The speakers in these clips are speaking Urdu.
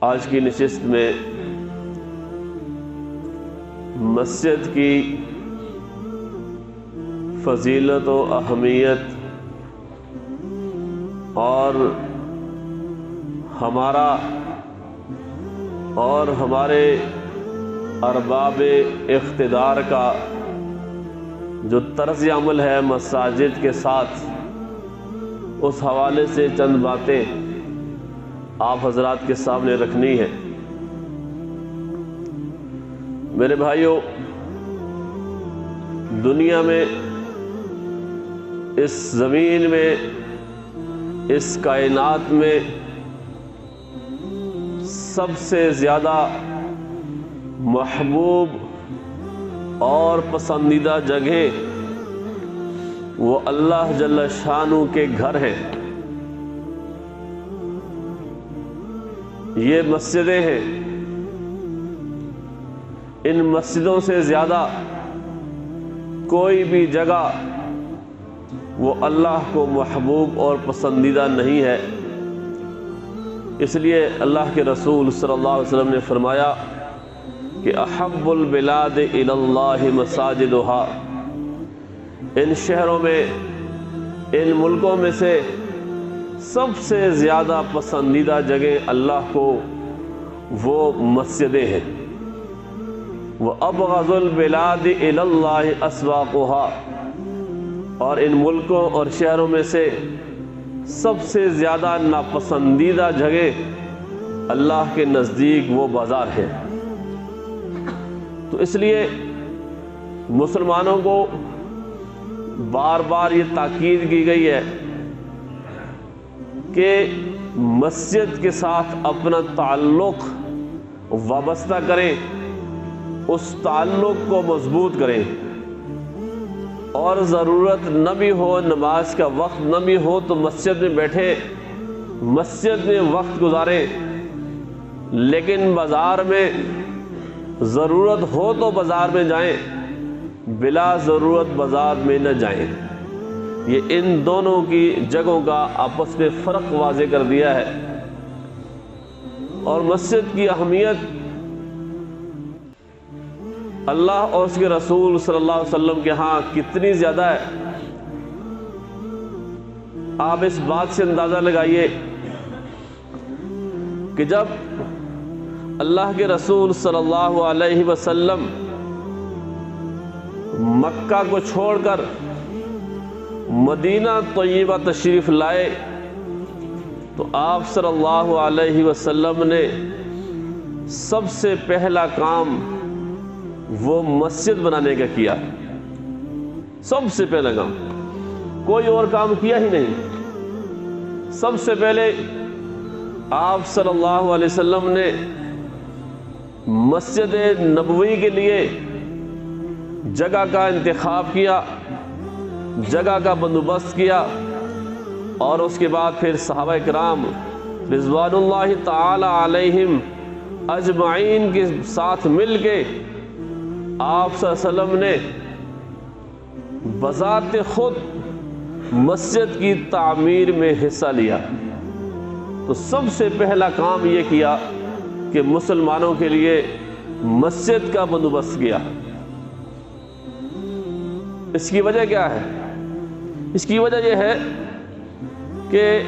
آج کی نشست میں مسجد کی فضیلت و اہمیت اور ہمارا اور ہمارے ارباب اقتدار کا جو طرز عمل ہے مساجد کے ساتھ، اس حوالے سے چند باتیں آپ حضرات کے سامنے رکھنی ہے۔ میرے بھائیوں، دنیا میں، اس زمین میں، اس کائنات میں سب سے زیادہ محبوب اور پسندیدہ جگہ وہ اللہ جل شانہ کے گھر ہیں۔ یہ مسجدیں ہیں۔ ان مسجدوں سے زیادہ کوئی بھی جگہ وہ اللہ کو محبوب اور پسندیدہ نہیں ہے۔ اس لیے اللہ کے رسول صلی اللہ علیہ وسلم نے فرمایا کہ احب البلاد الی اللہ مساجدها، ان شہروں میں، ان ملکوں میں سے سب سے زیادہ پسندیدہ جگہ اللہ کو وہ مسجدیں ہیں۔ وَأَبْغَضُ الْبِلَادِ إِلَى اللَّهِ أَسْوَاقُهَا، اور ان ملکوں اور شہروں میں سے سب سے زیادہ ناپسندیدہ جگہ اللہ کے نزدیک وہ بازار ہے۔ تو اس لیے مسلمانوں کو بار بار یہ تاکید کی گئی ہے کہ مسجد کے ساتھ اپنا تعلق وابستہ کریں، اس تعلق کو مضبوط کریں، اور ضرورت نہ بھی ہو، نماز کا وقت نہ بھی ہو تو مسجد میں بیٹھے، مسجد میں وقت گزاریں، لیکن بازار میں ضرورت ہو تو بازار میں جائیں، بلا ضرورت بازار میں نہ جائیں۔ یہ ان دونوں کی جگہوں کا آپس میں فرق واضح کر دیا ہے۔ اور مسجد کی اہمیت اللہ اور اس کے رسول صلی اللہ علیہ وسلم کے ہاں کتنی زیادہ ہے، آپ اس بات سے اندازہ لگائیے کہ جب اللہ کے رسول صلی اللہ علیہ وسلم مکہ کو چھوڑ کر مدینہ طیبہ تشریف لائے تو آپ صلی اللہ علیہ وسلم نے سب سے پہلا کام وہ مسجد بنانے کا کیا۔ سب سے پہلا کام، کوئی اور کام کیا ہی نہیں۔ سب سے پہلے آپ صلی اللہ علیہ وسلم نے مسجد نبوی کے لیے جگہ کا انتخاب کیا، جگہ کا بندوبست کیا، اور اس کے بعد پھر صحابہ کرام رضوان اللہ تعالی علیہم اجمعین کے ساتھ مل کے آپ صلی اللہ علیہ وسلم نے بذات خود مسجد کی تعمیر میں حصہ لیا۔ تو سب سے پہلا کام یہ کیا کہ مسلمانوں کے لیے مسجد کا بندوبست کیا۔ اس کی وجہ کیا ہے؟ اس کی وجہ یہ ہے کہ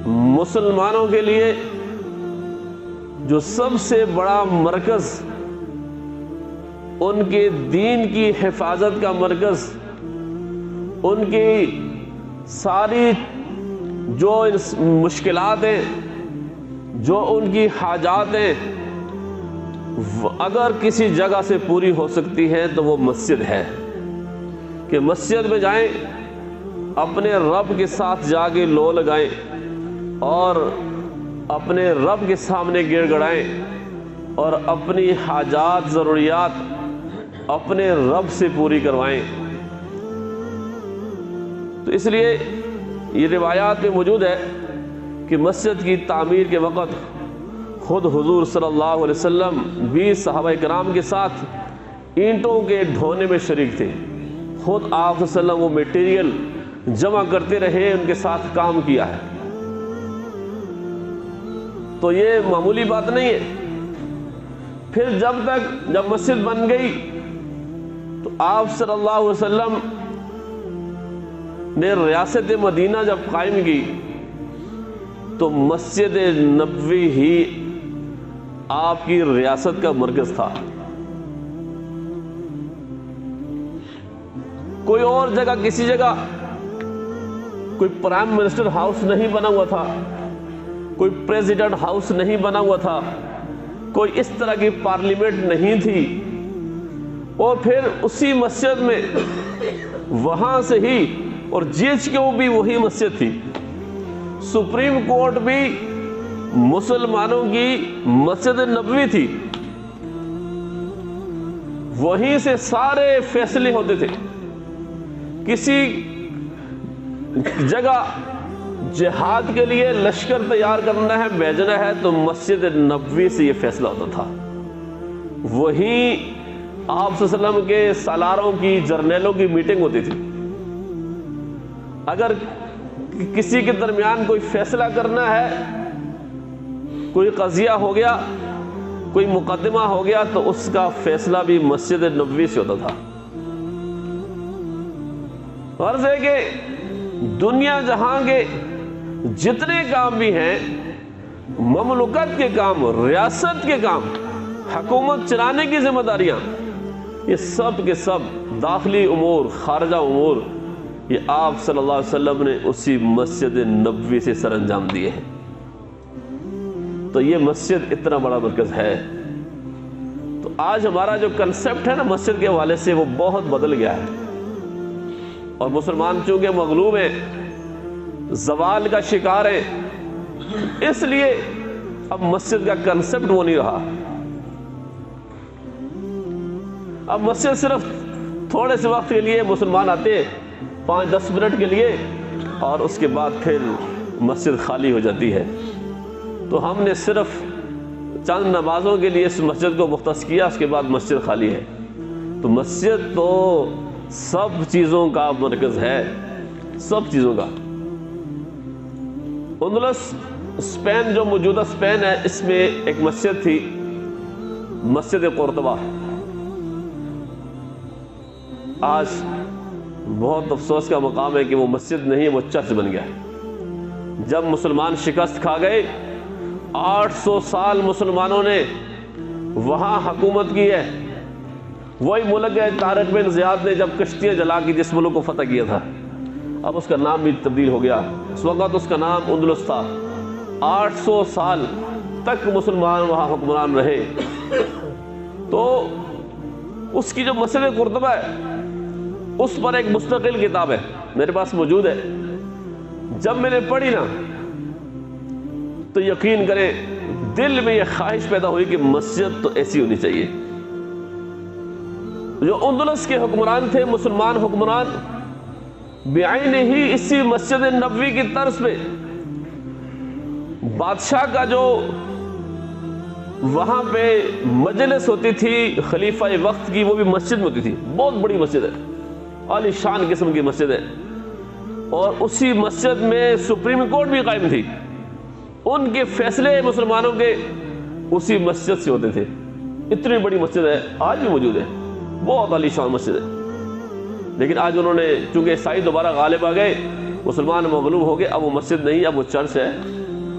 مسلمانوں کے لیے جو سب سے بڑا مرکز، ان کے دین کی حفاظت کا مرکز، ان کی ساری جو مشکلات ہیں، جو ان کی حاجات ہیں، اگر کسی جگہ سے پوری ہو سکتی ہے تو وہ مسجد ہے۔ کہ مسجد میں جائیں، اپنے رب کے ساتھ جا کے لو لگائیں اور اپنے رب کے سامنے گڑ گڑائیں اور اپنی حاجات، ضروریات اپنے رب سے پوری کروائیں۔ تو اس لیے یہ روایات میں موجود ہے کہ مسجد کی تعمیر کے وقت خود حضور صلی اللہ علیہ وسلم بھی صحابہ کرام کے ساتھ اینٹوں کے ڈھونے میں شریک تھے۔ خود آپ صلی اللہ علیہ وسلم وہ میٹیریل جمع کرتے رہے، ان کے ساتھ کام کیا ہے۔ تو یہ معمولی بات نہیں ہے۔ پھر جب مسجد بن گئی تو آپ صلی اللہ علیہ وسلم نے ریاست مدینہ جب قائم کی تو مسجد نبوی ہی آپ کی ریاست کا مرکز تھا۔ کوئی اور جگہ، کسی جگہ کوئی پرائم منسٹر ہاؤس نہیں بنا ہوا تھا، کوئی پریزیڈنٹ ہاؤس نہیں بنا ہوا تھا، کوئی اس طرح کی پارلیمنٹ نہیں تھی۔ اور پھر اسی مسجد میں وہاں سے ہی، اور جی ایچ کیو بھی وہی مسجد تھی، سپریم کورٹ بھی مسلمانوں کی مسجد نبوی تھی، وہیں سے سارے فیصلے ہوتے تھے۔ کسی جگہ جہاد کے لیے لشکر تیار کرنا ہے، بھیجنا ہے، تو مسجد نبوی سے یہ فیصلہ ہوتا تھا۔ وہیں آپ صلی اللہ علیہ وسلم کے سالاروں کی، جرنیلوں کی میٹنگ ہوتی تھی۔ اگر کسی کے درمیان کوئی فیصلہ کرنا ہے، کوئی قضیہ ہو گیا، کوئی مقدمہ ہو گیا، تو اس کا فیصلہ بھی مسجد نبوی سے ہوتا تھا۔ غرض ہے کہ دنیا جہاں کے جتنے کام بھی ہیں، مملکت کے کام، ریاست کے کام، حکومت چلانے کی ذمہ داریاں، یہ سب کے سب داخلی امور، خارجہ امور، یہ آپ صلی اللہ علیہ وسلم نے اسی مسجد نبوی سے سر انجام دیے ہیں۔ تو یہ مسجد اتنا بڑا مرکز ہے۔ تو آج ہمارا جو کنسپٹ ہے نا مسجد کے حوالے سے، وہ بہت بدل گیا ہے، اور مسلمان چونکہ مغلوب ہیں، زوال کا شکار ہے، اس لیے اب مسجد کا کنسپٹ وہ نہیں رہا۔ اب مسجد صرف تھوڑے سے وقت کے لیے مسلمان آتے ہیں، 5-10 منٹ کے لیے، اور اس کے بعد پھر مسجد خالی ہو جاتی ہے۔ تو ہم نے صرف چند نمازوں کے لیے اس مسجد کو مختص کیا، اس کے بعد مسجد خالی ہے۔ تو مسجد تو سب چیزوں کا مرکز ہے، سب چیزوں کا۔ اندلس اسپین، جو موجودہ اسپین ہے، اس میں ایک مسجد تھی، مسجد قرطبہ۔ آج بہت افسوس کا مقام ہے کہ وہ مسجد نہیں ہے، وہ چرچ بن گیا ہے۔ جب مسلمان شکست کھا گئے، 800 سال مسلمانوں نے وہاں حکومت کی ہے۔ وہی ملک ہے طارق بن زیاد نے جب کشتیاں جلا کے جس ملک کو فتح کیا تھا، اب اس کا نام بھی تبدیل ہو گیا۔ اس وقت اس کا نام اندلس تھا۔ 800 سال تک مسلمان وہاں حکمران رہے۔ تو اس کی جو مسجد قرطبہ ہے، اس پر ایک مستقل کتاب ہے، میرے پاس موجود ہے۔ جب میں نے پڑھی نا تو یقین کریں دل میں یہ خواہش پیدا ہوئی کہ مسجد تو ایسی ہونی چاہیے۔ جو اندلس کے حکمران تھے، مسلمان حکمران، بعینہ ہی اسی مسجد نبوی کی طرز پہ بادشاہ کا جو وہاں پہ مجلس ہوتی تھی خلیفہ وقت کی، وہ بھی مسجد میں ہوتی تھی۔ بہت بڑی مسجد ہے، عالی شان قسم کی مسجد ہے، اور اسی مسجد میں سپریم کورٹ بھی قائم تھی۔ ان کے فیصلے مسلمانوں کے اسی مسجد سے ہوتے تھے۔ اتنی بڑی مسجد ہے، آج بھی موجود ہے، بہت عالی شان مسجد ہے۔ لیکن آج انہوں نے چونکہ عیسائی دوبارہ غالب آ گئے، مسلمان مغلوب ہو گئے، اب وہ مسجد نہیں، اب وہ چرچ ہے۔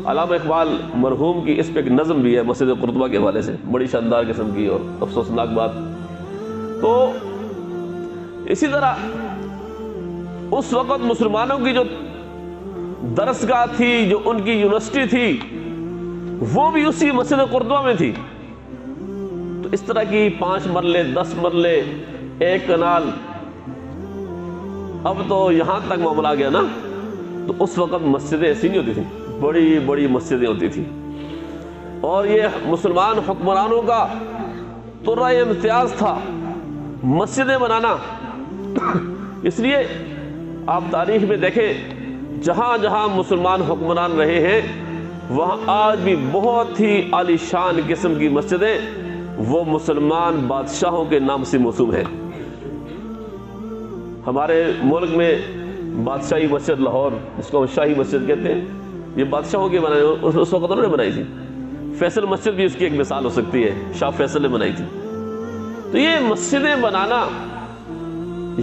علامہ اقبال مرحوم کی اس پہ ایک نظم بھی ہے مسجد قرطبہ کے حوالے سے، بڑی شاندار قسم کی اور افسوسناک بات۔ تو اسی طرح اس وقت مسلمانوں کی جو درسگاہ تھی، جو ان کی یونیورسٹی تھی، وہ بھی اسی مسجد قرطبہ میں تھی۔ تو اس طرح کی 5 مرلے 10 مرلے، ایک کنال، اب تو یہاں تک معاملہ آ گیا نا۔ تو اس وقت مسجدیں ایسی نہیں ہوتی تھیں، بڑی بڑی مسجدیں ہوتی تھیں، اور یہ مسلمان حکمرانوں کا طرح امتیاز تھا مسجدیں بنانا۔ اس لیے آپ تاریخ میں دیکھیں، جہاں جہاں مسلمان حکمران رہے ہیں، وہاں آج بھی بہت ہی عالی شان قسم کی مسجدیں وہ مسلمان بادشاہوں کے نام سے موسوم ہیں۔ ہمارے ملک میں بادشاہی مسجد لاہور، جس کو ہم شاہی مسجد کہتے ہیں، یہ بادشاہوں کے بنائے، اس وقت انہوں نے بنائی تھی۔ فیصل مسجد بھی اس کی ایک مثال ہو سکتی ہے، شاہ فیصل نے بنائی تھی۔ تو یہ مسجدیں بنانا،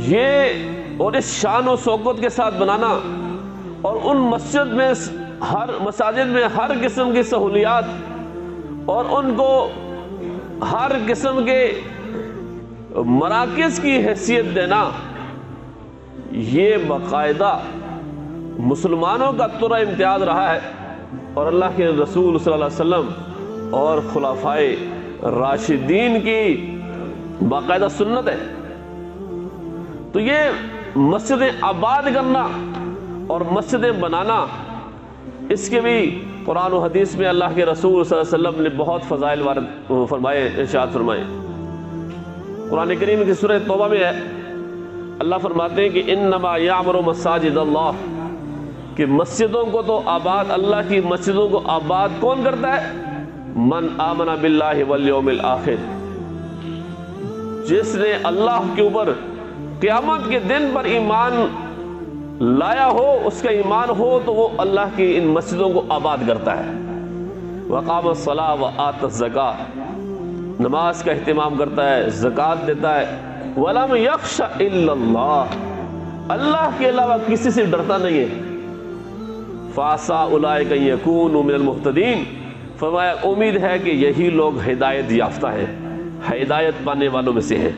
یہ اور اس شان و شوکت کے ساتھ بنانا، اور ان مساجد میں ہر قسم کی سہولیات اور ان کو ہر قسم کے مراکز کی حیثیت دینا، یہ باقاعدہ مسلمانوں کا ترا امتیاز رہا ہے، اور اللہ کے رسول صلی اللہ علیہ وسلم اور خلفائے راشدین کی باقاعدہ سنت ہے۔ تو یہ مسجدیں آباد کرنا اور مسجدیں بنانا، اس کے بھی قرآن و حدیث میں اللہ کے رسول صلی اللہ علیہ وسلم نے بہت فضائل وارد فرمائے، ارشاد فرمائے۔ قرآن کریم کی سورہ توبہ میں ہے، اللہ فرماتے ہیں کہ انما یعمر مساجد اللہ، کہ مسجدوں کو تو آباد، اللہ کی مسجدوں کو آباد کون کرتا ہے؟ من آمن باللہ والیوم الآخر، جس نے اللہ کے اوپر قیامت کے دن پر ایمان لایا ہو، اس کا ایمان ہو، تو وہ اللہ کی ان مسجدوں کو آباد کرتا ہے۔ وقام الصلاۃ وآت الزکاۃ، نماز کا اہتمام کرتا ہے، زکوٰۃ دیتا ہے۔ ولم یخش الا اللہ، اللہ کے علاوہ کسی سے ڈرتا نہیں ہے۔ فعسیٰ اولئک ان یکونوا من المہتدین، فرمایا امید ہے کہ یہی لوگ ہدایت یافتہ ہیں، ہدایت پانے والوں میں سے ہیں۔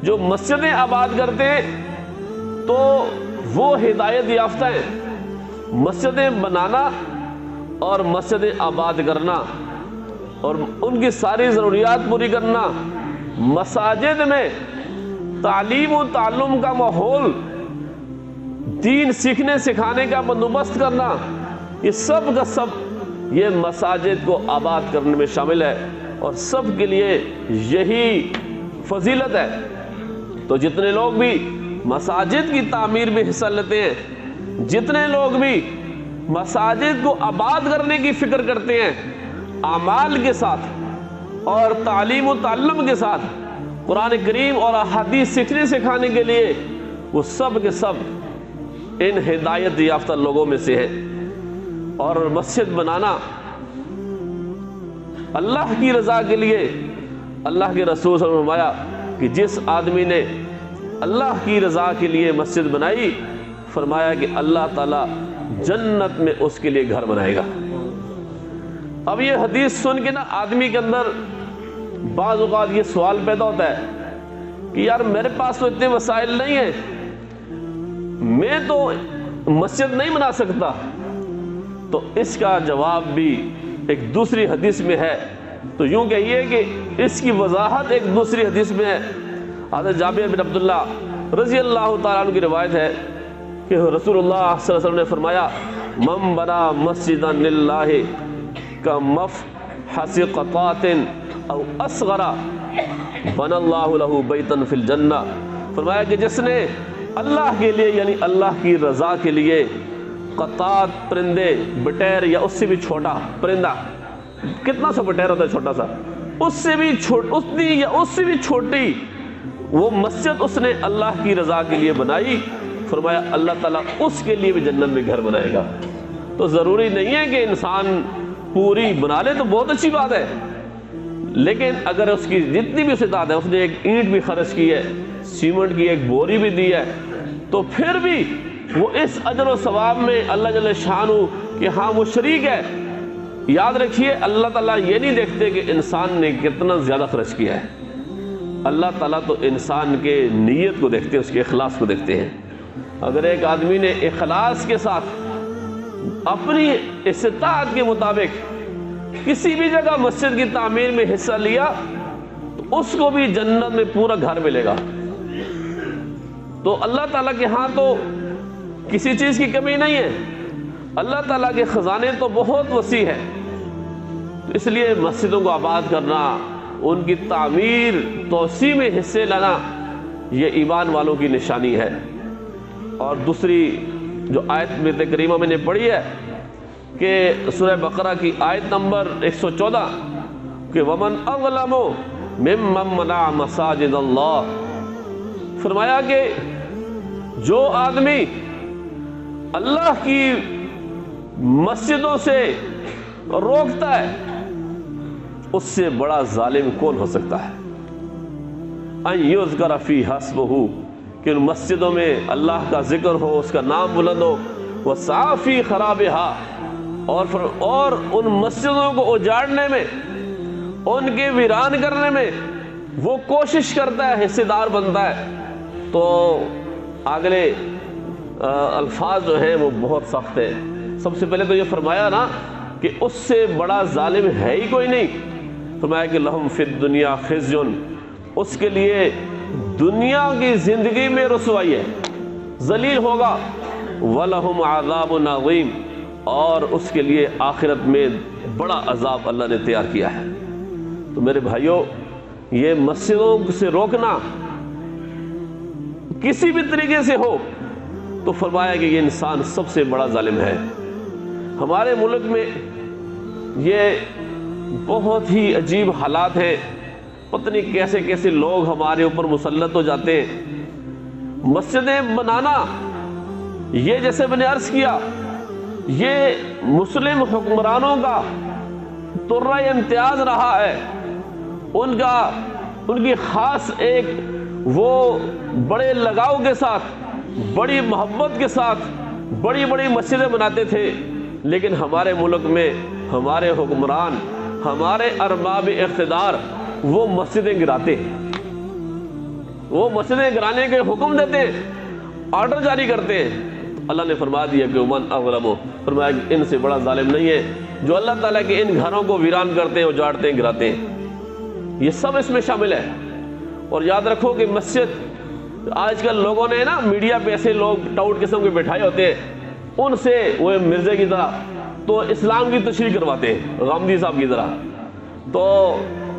جو مسجدیں آباد کرتے ہیں تو وہ ہدایت یافتہ ہیں۔ مسجدیں بنانا اور مسجدیں آباد کرنا اور ان کی ساری ضروریات پوری کرنا، مساجد میں تعلیم و تعلم کا ماحول، دین سیکھنے سکھانے کا بندوبست کرنا، یہ سب کا سب یہ مساجد کو آباد کرنے میں شامل ہے، اور سب کے لیے یہی فضیلت ہے۔ تو جتنے لوگ بھی مساجد کی تعمیر میں حصہ لیتے ہیں، جتنے لوگ بھی مساجد کو آباد کرنے کی فکر کرتے ہیں، اعمال کے ساتھ اور تعلیم و تعلم کے ساتھ، قرآن کریم اور احادیث سیکھنے سکھانے کے لیے، وہ سب کے سب ان ہدایت یافتہ لوگوں میں سے ہے۔ اور مسجد بنانا اللہ کی رضا کے لیے، اللہ کے رسول صلی اللہ علیہ وسلم نے فرمایا کہ جس آدمی نے اللہ کی رضا کے لیے مسجد بنائی، فرمایا کہ اللہ تعالیٰ جنت میں اس کے لیے گھر بنائے گا۔ اب یہ حدیث سن کے نا آدمی کے اندر بعض اوقات یہ سوال پیدا ہوتا ہے کہ یار میرے پاس تو اتنے وسائل نہیں ہیں، میں تو مسجد نہیں بنا سکتا۔ تو اس کا جواب بھی ایک دوسری حدیث میں ہے، تو یوں کہیے کہ اس کی وضاحت ایک دوسری حدیث میں ہے۔ حضرت جابر بن عبداللہ رضی اللہ تعالیٰ عنہ کی روایت ہے کہ رسول اللہ صلی اللہ علیہ وسلم نے فرمایا من بنا مسجدا للہ کمفحص قطات او اصغر بنى اللہ لہ بیتا فی الجنہ، فرمایا کہ جس نے اللہ کے لیے یعنی اللہ کی رضا کے لیے قطات پرندے، بٹیر یا اس سے بھی چھوٹا پرندہ، کتنا سا بٹیر ہوتا ہے چھوٹا سا، اس سے بھی اتنی یا اس سے بھی چھوٹی وہ مسجد اس نے اللہ کی رضا کے لیے بنائی، فرمایا اللہ تعالیٰ اس کے لیے بھی جنت میں گھر بنائے گا۔ تو ضروری نہیں ہے کہ انسان پوری بنا لے تو بہت اچھی بات ہے، لیکن اگر اس کی جتنی بھی استطاعت ہے، اس نے ایک اینٹ بھی خرچ کی ہے، سیمنٹ کی ایک بوری بھی دی ہے، تو پھر بھی وہ اس اجر و ثواب میں اللہ جل شانہ کہ ہاں وہ شریک ہے۔ یاد رکھیے اللہ تعالیٰ یہ نہیں دیکھتے کہ انسان نے کتنا زیادہ خرچ کیا ہے، اللہ تعالیٰ تو انسان کے نیت کو دیکھتے ہیں، اس کے اخلاص کو دیکھتے ہیں۔ اگر ایک آدمی نے اخلاص کے ساتھ اپنی استطاعت کے مطابق کسی بھی جگہ مسجد کی تعمیر میں حصہ لیا تو اس کو بھی جنت میں پورا گھر ملے گا۔ تو اللہ تعالیٰ کے ہاں تو کسی چیز کی کمی نہیں ہے، اللہ تعالیٰ کے خزانے تو بہت وسیع ہے۔ اس لیے مسجدوں کو آباد کرنا، ان کی تعمیر توسیع میں حصے لینا، یہ ایمان والوں کی نشانی ہے۔ اور دوسری جو آیت میں کریمہ میں نے پڑھی ہے کہ سورہ بقرہ کی آیت نمبر 114 کہ وَمَنْ أَظْلَمُ مِمَّنْ مَنَعَ مَسَاجِدَ اللَّهِ، فرمایا کہ جو آدمی اللہ کی مسجدوں سے روکتا ہے، اس سے بڑا ظالم کون ہو سکتا ہے؟ ان یذکر فی حسبہ، کہ ان مسجدوں میں اللہ کا ذکر ہو، اس کا نام بلند ہو، وسعی فی خرابہا، اور ان مسجدوں کو اجاڑنے میں، ان کے ویران کرنے میں وہ کوشش کرتا ہے، حصے دار بنتا ہے۔ تو اگلے الفاظ جو ہیں وہ بہت سخت ہیں۔ سب سے پہلے تو یہ فرمایا نا کہ اس سے بڑا ظالم ہے ہی کوئی نہیں۔ فرمایا کہ لہم فی الدنیا خزی، اس کے لیے دنیا کی زندگی میں رسوائی ہے، ذلیل ہوگا، وَلَهُمْ عَذَابٌ عَظِيمٌ، اور اس کے لیے آخرت میں بڑا عذاب اللہ نے تیار کیا ہے۔ تو میرے بھائیوں، یہ مسجدوں سے روکنا کسی بھی طریقے سے ہو تو فرمایا کہ یہ انسان سب سے بڑا ظالم ہے۔ ہمارے ملک میں یہ بہت ہی عجیب حالات ہیں، پتہ نہیں کیسے کیسے لوگ ہمارے اوپر مسلط ہو جاتے ہیں۔ مسجدیں بنانا، یہ جیسے میں نے عرض کیا، یہ مسلم حکمرانوں کا طرۂ امتیاز رہا ہے، ان کی خاص ایک وہ بڑے لگاؤ کے ساتھ، بڑی محبت کے ساتھ بڑی بڑی مسجدیں بناتے تھے۔ لیکن ہمارے ملک میں ہمارے حکمران، ہمارے ارباب اقتدار وہ مسجدیں گراتے ہیں، وہ مسجدیں گرانے کے حکم دیتے ہیں، آرڈر جاری کرتے ہیں۔ اللہ نے فرما دیا کہ من اظلم، فرمایا کہ ان سے بڑا ظالم نہیں ہے جو اللہ تعالیٰ کے ان گھروں کو ویران کرتے ہیں، اجاڑتے ہیں، گراتے ہیں۔ یہ سب اس میں شامل ہے۔ اور یاد رکھو کہ مسجد، آج کل لوگوں نے نا میڈیا پہ ایسے لوگ ٹاؤٹ قسم کے بٹھائے ہوتے ہیں، ان سے وہ مرزے کی طرح تو اسلام کی تشریح کرواتے ہیں، غامدی صاحب کی طرح۔ تو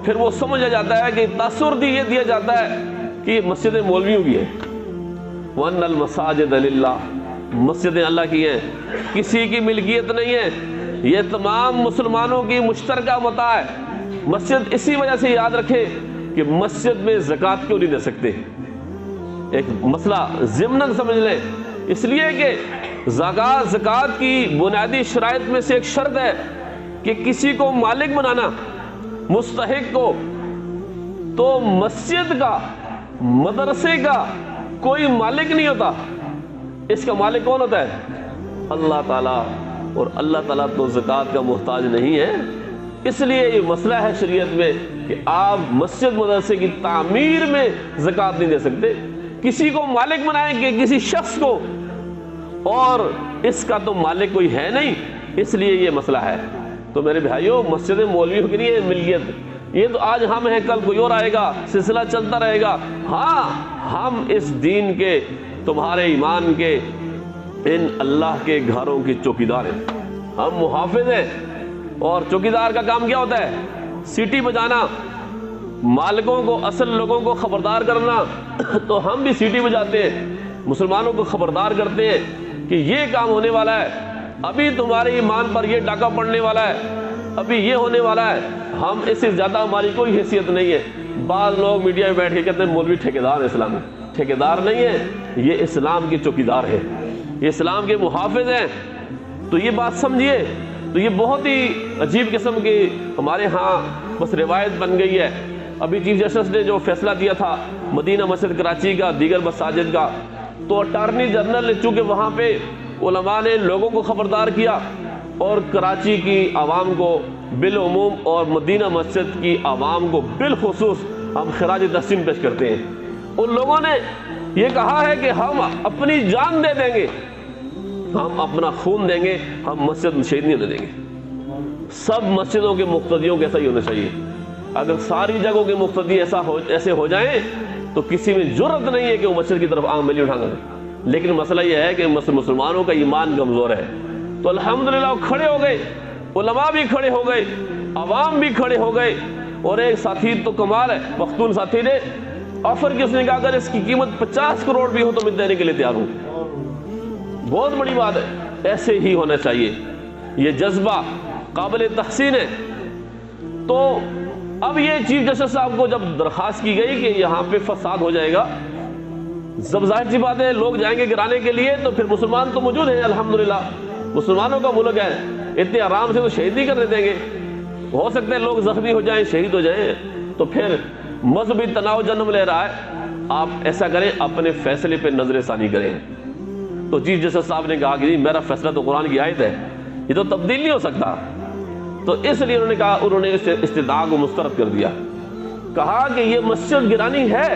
پھر وہ سمجھا جاتا ہے کہ تاثر یہ دیا جاتا ہے کہ مسجدیں مولویوں کی ہیں۔ وَأَنَّ الْمَسَاجِدَ لِلَّهِ، مسجدیں اللہ کی ہیں، کسی کی ملکیت نہیں ہے، یہ تمام مسلمانوں کی مشترکہ متاع ہے۔ مسجد اسی وجہ سے یاد رکھے کہ مسجد میں زکوٰۃ کیوں نہیں دے سکتے، ایک مسئلہ ضمناً سمجھ لیں، اس لیے کہ زکوٰۃ کی بنیادی شرائط میں سے ایک شرط ہے کہ کسی کو مالک بنانا، مستحق کو، تو مسجد کا، مدرسے کا کوئی مالک نہیں ہوتا، اس کا مالک کون ہوتا ہے؟ اللہ تعالیٰ، اور اللہ تعالیٰ تو زکوٰۃ کا محتاج نہیں ہے۔ اس لیے یہ مسئلہ ہے شریعت میں کہ آپ مسجد مدرسے کی تعمیر میں زکوٰۃ نہیں دے سکتے، کسی کو مالک بنائیں گے، کسی شخص کو، اور اس کا تو مالک کوئی ہے نہیں، اس لیے یہ مسئلہ ہے۔ تو میرے بھائیوں، مسجد مولویوں کے لیے ملکیت، یہ تو آج ہم ہیں، کل کوئی اور آئے گا، سلسلہ چلتا رہے گا۔ ہاں، ہم اس دین کے، تمہارے ایمان کے، ان اللہ کے گھروں کی چوکیدار ہیں، ہم محافظ ہیں۔ اور چوکیدار کا کام کیا ہوتا ہے؟ سیٹی بجانا، مالکوں کو، اصل لوگوں کو خبردار کرنا۔ تو ہم بھی سیٹی بجاتے ہیں، مسلمانوں کو خبردار کرتے ہیں کہ یہ کام ہونے والا ہے، ابھی تمہارے ایمان پر یہ ڈاکہ پڑنے والا ہے، ابھی یہ ہونے والا ہے۔ ہم اس سے زیادہ ہماری کوئی حیثیت نہیں ہے۔ بعض لوگ میڈیا میں بیٹھ کے کہتے ہیں مولوی ٹھیکیدار اسلام، ٹھیکیدار نہیں ہے، یہ اسلام کے چوکیدار ہیں، یہ اسلام کے محافظ ہیں۔ تو یہ بات سمجھیے۔ تو یہ بہت ہی عجیب قسم کی ہمارے ہاں بس روایت بن گئی ہے۔ ابھی چیف جسٹس نے جو فیصلہ دیا تھا مدینہ مسجد کراچی کا، دیگر مساجد کا، تو اٹارنی جنرل نے، چونکہ وہاں پہ علماء نے لوگوں کو خبردار کیا، اور کراچی کی عوام کو بالعموم اور مدینہ مسجد کی عوام کو بالخصوص ہم خراج تحسین پیش کرتے ہیں۔ ان لوگوں نے یہ کہا ہے کہ ہم اپنی جان دے دیں گے، ہم اپنا خون دیں گے، ہم مسجد شہید نہیں ہونے دیں گے۔ سب مسجدوں کے مقتدیوں کے ایسا ہی ہونا چاہیے۔ اگر ساری جگہوں کے مقتدی ایسے ہو جائیں تو کسی میں جرت نہیں ہے کہ وہ مسجد کی طرف آنگلی اٹھا کرے۔ لیکن مسئلہ یہ ہے کہ مسلمانوں کا ایمان کمزور ہے۔ تو الحمدللہ وہ کھڑے ہو گئے، علماء بھی کھڑے ہو گئے، عوام بھی کھڑے ہو گئے۔ اور ایک ساتھی تو کمال ہے، پختون ساتھی نے آفر کی، اس نے کہا اگر اس کی قیمت 50 کروڑ بھی ہو تو میں دینے کے لیے تیار ہوں۔ بہت بڑی بات ہے، ایسے ہی ہونا چاہیے، یہ جذبہ قابل تحسین ہے۔ تو اب یہ چیف جسٹس صاحب کو جب درخواست کی گئی کہ یہاں پہ فساد ہو جائے گا، جب ظاہر سی بات ہے لوگ جائیں گے گرانے کے لیے، تو پھر مسلمان تو موجود ہیں، الحمدللہ مسلمانوں کا ملک ہے، اتنے آرام سے تو شہید نہیں کرنے دیں گے۔ ہو سکتا ہے لوگ زخمی ہو جائیں، شہید ہو جائیں، تو پھر مذہبی تناؤ جنم لے رہا ہے، آپ ایسا کریں اپنے فیصلے پہ نظر ثانی کریں۔ تو چیف جسٹس صاحب نے کہا کہ جی میرا فیصلہ تو قرآن کی آیت ہے، یہ تو تبدیل نہیں ہو سکتا، تو اس لیے انہوں نے اس استدعا کو مسترد کر دیا، کہا کہ یہ مسجد گرانی ہے،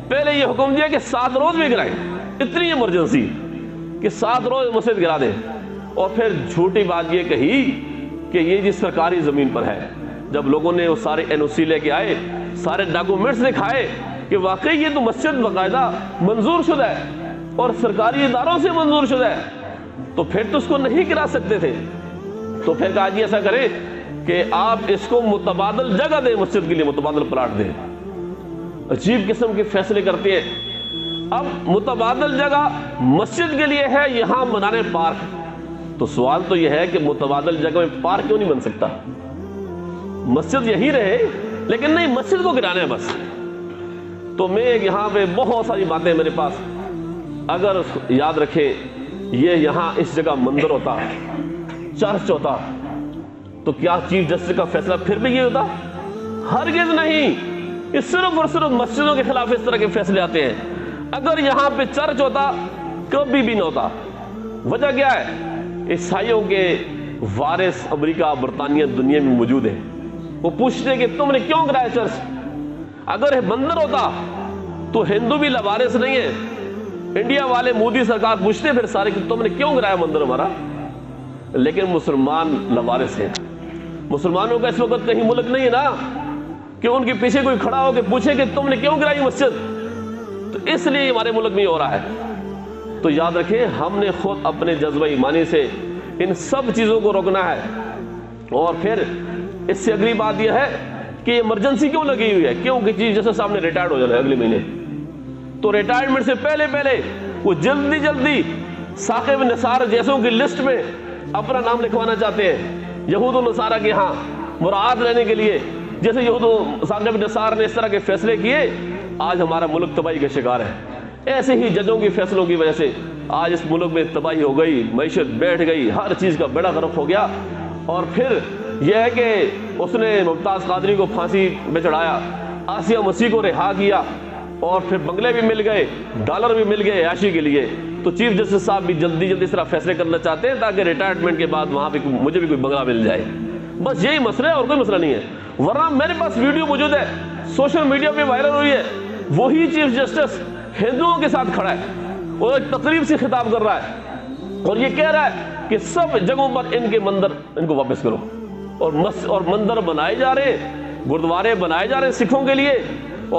پہلے یہ حکم دیا کہ 7 روز میں گرائیں، اتنی ایمرجنسی کہ 7 روز مسجد گرا دیں، اور پھر جھوٹی بات یہ کہی کہ یہ جس سرکاری زمین پر ہے۔ جب لوگوں نے وہ سارے NOC لے کے آئے، سارے ڈاکومنٹس دکھائے کہ واقعی یہ تو مسجد باقاعدہ منظور شدہ ہے اور سرکاری اداروں سے منظور شدہ ہے، تو پھر تو اس کو نہیں گرا سکتے تھے۔ تو پھر کہا جی ایسا کریں کہ آپ اس کو متبادل جگہ دیں، مسجد کے لیے متبادل پلاٹ دیں۔ عجیب قسم کے فیصلے کرتے ہیں۔ اب متبادل جگہ مسجد کے لیے ہے، یہاں بنانے پارک، تو سوال تو یہ ہے کہ متبادل جگہ میں پارک کیوں نہیں بن سکتا؟ مسجد یہی رہے، لیکن نہیں، مسجد کو گرانا ہے بس۔ تو میں یہاں پہ بہت ساری باتیں میرے پاس، اگر یاد رکھیں یہ یہاں اس جگہ مندر ہوتا، چرچ ہوتا، تو کیا چیف جسٹس کا فیصلہ پھر بھی یہ ہوتا؟ ہرگز نہیں، یہ صرف اور صرف مسجدوں کے خلاف اس طرح کے فیصلے آتے ہیں۔ اگر یہاں پہ چرچ ہوتا کبھی بھی نہ ہوتا۔ وجہ کیا ہے؟ عیسائیوں کے وارث امریکہ، برطانیہ، دنیا میں موجود ہیں، وہ پوچھتے ہیں کہ تم نے کیوں گرایا چرچ؟ اگر مندر ہوتا تو ہندو بھی لوارث نہیں ہے، انڈیا والے مودی سرکار پوچھتے پھر سارے کہ تم نے کیوں گرایا مندر ہمارا؟ لیکن مسلمان لوارث ہیں۔ مسلمانوں کا اس وقت کہیں ملک نہیں ہے نا کہ ان کے پیچھے کوئی کھڑا ہو کے پوچھے کہ تم نے کیوں گرائی مسجد، تو اس لیے ہمارے ملک میں ہو رہا ہے۔ تو یاد رکھیں ہم نے خود اپنے جذبہ ایمانی سے ان سب چیزوں کو روکنا ہے۔ اور پھر اس سے اگلی بات یہ ہے کہ ایمرجنسی کیوں لگی ہوئی ہے؟ کیونکہ چیف جسٹس صاحب نے ریٹائرڈ ہو جانا ہے اگلے مہینے، تو ریٹائرمنٹ سے پہلے وہ جلدی ثاقب نثار جیسوں کی لسٹ میں اپنا نام لکھوانا چاہتے ہیں، یہود و نصارہ کے ہاں مراعات لینے کے لیے۔ جیسے یہود و ثاقب نثار نے اس طرح کے فیصلے کیے، آج ہمارا ملک تباہی کا شکار ہے۔ ایسے ہی ججوں کے فیصلوں کی وجہ سے آج اس ملک میں تباہی ہو گئی، معیشت بیٹھ گئی، ہر چیز کا بیڑا غرق ہو گیا۔ اور پھر یہ ہے کہ اس نے ممتاز قادری کو پھانسی میں چڑھایا، آسیہ مسیح کو رہا کیا، اور پھر بنگلے بھی مل گئے، ڈالر بھی مل گئے عیاشی کے لیے۔ تو چیف جسٹس صاحب بھی جلدی اس طرح فیصلے کرنا چاہتے ہیں تاکہ ریٹائرمنٹ کے بعد وہاں پہ مجھے بھی کوئی بنگلہ مل جائے۔ بس یہی مسئلہ ہے اور کوئی مسئلہ نہیں ہے۔ ورنہ میرے پاس ویڈیو موجود ہے، سوشل میڈیا پہ وائرل ہوئی ہے، وہی چیف جسٹس ہندوؤں کے ساتھ کھڑا ہے اور ایک تقریب سے خطاب کر رہا ہے اور یہ کہہ رہا ہے کہ سب جگہوں پر ان کے مندر ان کو واپس کرو، اور مندر بنائے جا رہے ہیں، گردوارے بنائے جا رہے ہیں سکھوں کے لیے،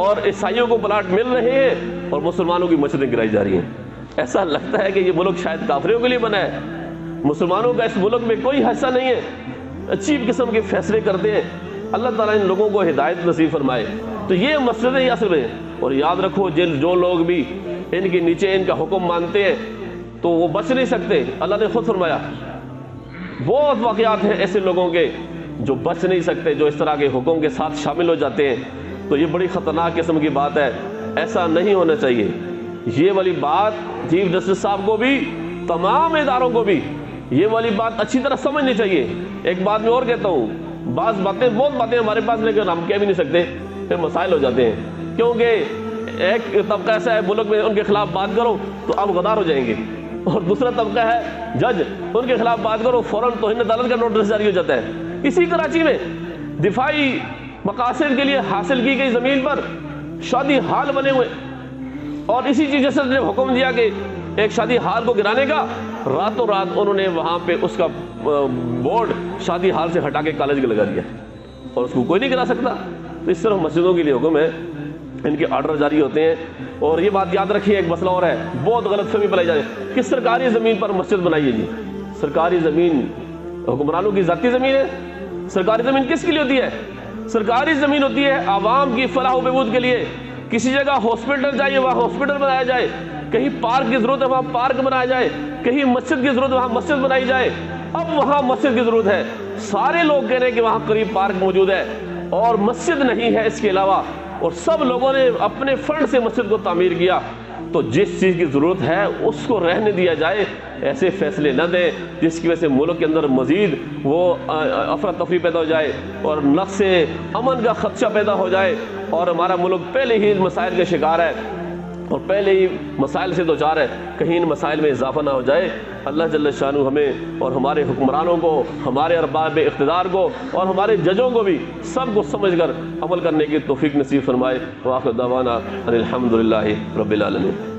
اور عیسائیوں کو پلاٹ مل رہے ہیں، اور مسلمانوں کی مسجدیں گرائی جا رہی ہیں۔ ایسا لگتا ہے کہ یہ ملک شاید کافروں کے لیے بنا ہے، مسلمانوں کا اس ملک میں کوئی حصہ نہیں ہے۔ عجیب قسم کے فیصلے کرتے ہیں۔ اللہ تعالیٰ ان لوگوں کو ہدایت نصیب فرمائے۔ تو یہ مسجد یاسر ہے، اور یاد رکھو جو لوگ بھی ان کے نیچے ان کا حکم مانتے ہیں تو وہ بچ نہیں سکتے۔ اللہ نے خود فرمایا بہت واقعات ہیں ایسے لوگوں کے جو بچ نہیں سکتے، جو اس طرح کے حکم کے ساتھ شامل ہو جاتے ہیں۔ تو یہ بڑی خطرناک قسم کی بات ہے، ایسا نہیں ہونا چاہیے۔ یہ والی بات چیف جسٹس صاحب کو بھی، تمام اداروں کو بھی یہ والی بات اچھی طرح سمجھنی چاہیے۔ ایک بات میں اور کہتا ہوں، بہت باتیں ہمارے پاس لیکن ہم کہہ بھی نہیں سکتے، پھر مسائل ہو جاتے ہیں، کیونکہ ایک طبقہ ایسا ہے ملک میں ان کے خلاف بات کرو تو آپ غدار ہو جائیں گے، اور دوسرا طبقہ ہے جج، ان کے خلاف بات کرو فوراً توہین عدالت کا نوٹس جاری ہو جاتا ہے۔ اسی کراچی میں دفاعی مقاصد کے لیے حاصل کی گئی زمین پر شادی ہال بنے ہوئے، اور اسی چیز جیسے نے حکم دیا کہ ایک شادی ہال کو گرانے کا، راتوں رات انہوں نے وہاں پہ اس کا بورڈ شادی ہال سے ہٹا کے کالج کا لگا دیا، اور اس کو کوئی نہیں گرا سکتا۔ تو اس طرح مسجدوں کے لیے حکم ہے، ان کے آرڈر جاری ہوتے ہیں۔ اور یہ بات یاد رکھیے، ایک مسئلہ اور ہے، بہت غلط فہمی پلائی جا رہی ہے کہ سرکاری زمین پر مسجد بنائیے۔ جی سرکاری زمین حکمرانوں کی ذاتی زمین ہے؟ سرکاری زمین کس کے لیے ہوتی ہے؟ سرکاری زمین ہوتی ہے عوام کی فلاح و بہبود کے لیے۔ کسی جگہ ہاسپٹل چاہیے وہاں ہاسپٹل بنایا جائے، کہیں پارک کی ضرورت ہے وہاں پارک بنایا جائے، کہیں مسجد کی ضرورت ہے وہاں مسجد بنائی جائے۔ اب وہاں مسجد کی ضرورت ہے، سارے لوگ کہہ رہے ہیں کہ وہاں قریب پارک موجود ہے اور مسجد نہیں ہے اس کے علاوہ، اور سب لوگوں نے اپنے فنڈ سے مسجد کو تعمیر کیا، تو جس چیز کی ضرورت ہے اس کو رہنے دیا جائے، ایسے فیصلے نہ دیں جس کی وجہ سے ملک کے اندر مزید وہ افراتفری پیدا ہو جائے اور نقص امن کا خدشہ پیدا ہو جائے، اور ہمارا ملک پہلے ہی مسائل کا شکار ہے اور پہلے ہی مسائل سے دوچار ہے، کہیں ان مسائل میں اضافہ نہ ہو جائے۔ اللہ جل شانہ ہمیں اور ہمارے حکمرانوں کو، ہمارے ارباب اقتدار کو اور ہمارے ججوں کو بھی سب کو سمجھ کر عمل کرنے کی توفیق نصیب فرمائے۔ وآخر دعوانا ان الحمد للہ رب العالمین۔